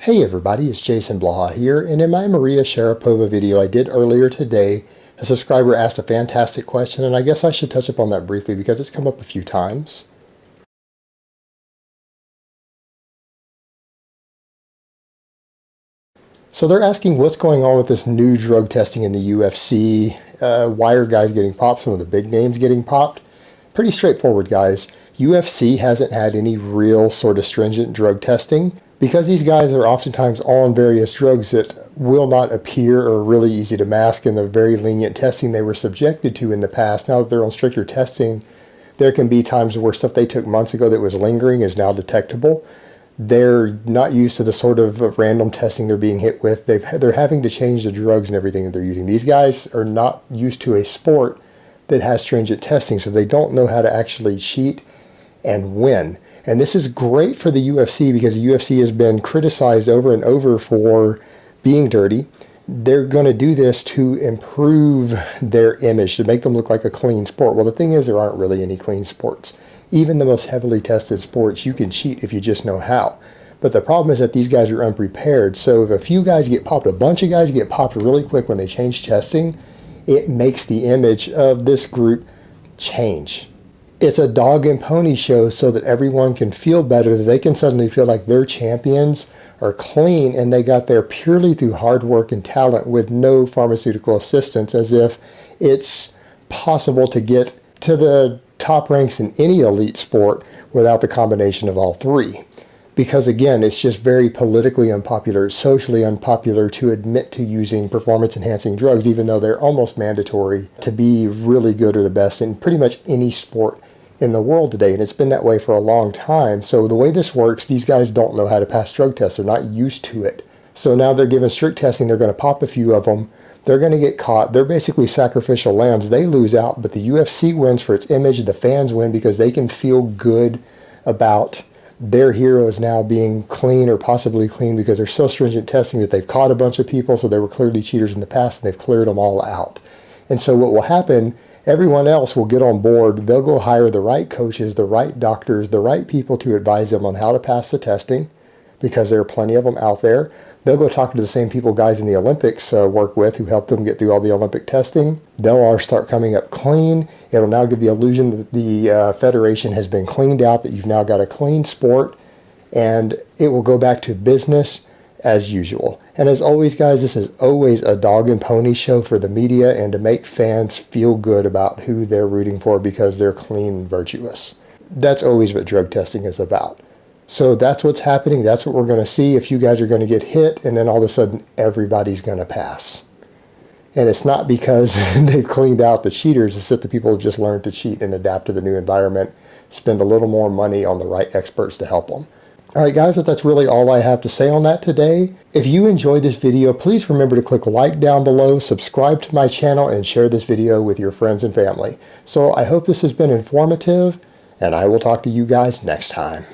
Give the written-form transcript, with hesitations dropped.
Hey everybody, it's Jason Blaha here, and in my Maria Sharapova video I did earlier today, a subscriber asked a fantastic question, and I guess I should touch upon that briefly because it's come up a few times. So they're asking what's going on with this new drug testing in the UFC. Why are guys getting popped? Some of the big names getting popped? Pretty straightforward, guys. UFC hasn't had any real sort of stringent drug testing because these guys are oftentimes on various drugs that will not appear or are really easy to mask in the very lenient testing they were subjected to in the past. Now that they're on stricter testing, there can be times where stuff they took months ago that was lingering is now detectable. They're not used to the sort of random testing they're being hit with. They're having to change the drugs and everything that they're using. These guys are not used to a sport that has stringent testing, so they don't know how to actually cheat and win. And this is great for the UFC because the UFC has been criticized over and over for being dirty. They're going to do this to improve their image, to make them look like a clean sport. Well, the thing is, there aren't really any clean sports. Even the most heavily tested sports, you can cheat if you just know how. But the problem is that these guys are unprepared. So if a few guys get popped, a bunch of guys get popped really quick when they change testing, it makes the image of this group change. It's a dog and pony show so that everyone can feel better, that they can suddenly feel like their champions are clean and they got there purely through hard work and talent with no pharmaceutical assistance, as if it's possible to get to the top ranks in any elite sport without the combination of all three. Because again, it's just very politically unpopular, socially unpopular to admit to using performance-enhancing drugs, even though they're almost mandatory to be really good or the best in pretty much any sport in the world today. And it's been that way for a long time. So the way this works, these guys don't know how to pass drug tests. They're not used to it. So now they're given strict testing. They're going to pop a few of them. They're going to get caught. They're basically sacrificial lambs. They lose out, but the UFC wins for its image. The fans win because they can feel good about their heroes now being clean or possibly clean because there's so stringent testing that they've caught a bunch of people, so they were clearly cheaters in the past, and they've cleared them all out. And so what will happen, everyone else will get on board. They'll go hire the right coaches, the right doctors, the right people to advise them on how to pass the testing, because there are plenty of them out there. They'll go talk to the same people guys in the Olympics work with who helped them get through all the Olympic testing. They'll all start coming up clean. It'll now give the illusion that the federation has been cleaned out, that you've now got a clean sport, and it will go back to business as usual. And as always, guys, this is always a dog and pony show for the media and to make fans feel good about who they're rooting for because they're clean and virtuous. That's always what drug testing is about. So that's what's happening. That's what we're going to see. A few guys are going to get hit, and then all of a sudden everybody's going to pass. And it's not because they've cleaned out the cheaters. It's that the people have just learned to cheat and adapt to the new environment, spend a little more money on the right experts to help them. All right, guys, but that's really all I have to say on that today. If you enjoyed this video, please remember to click like down below, subscribe to my channel, and share this video with your friends and family. So I hope this has been informative, and I will talk to you guys next time.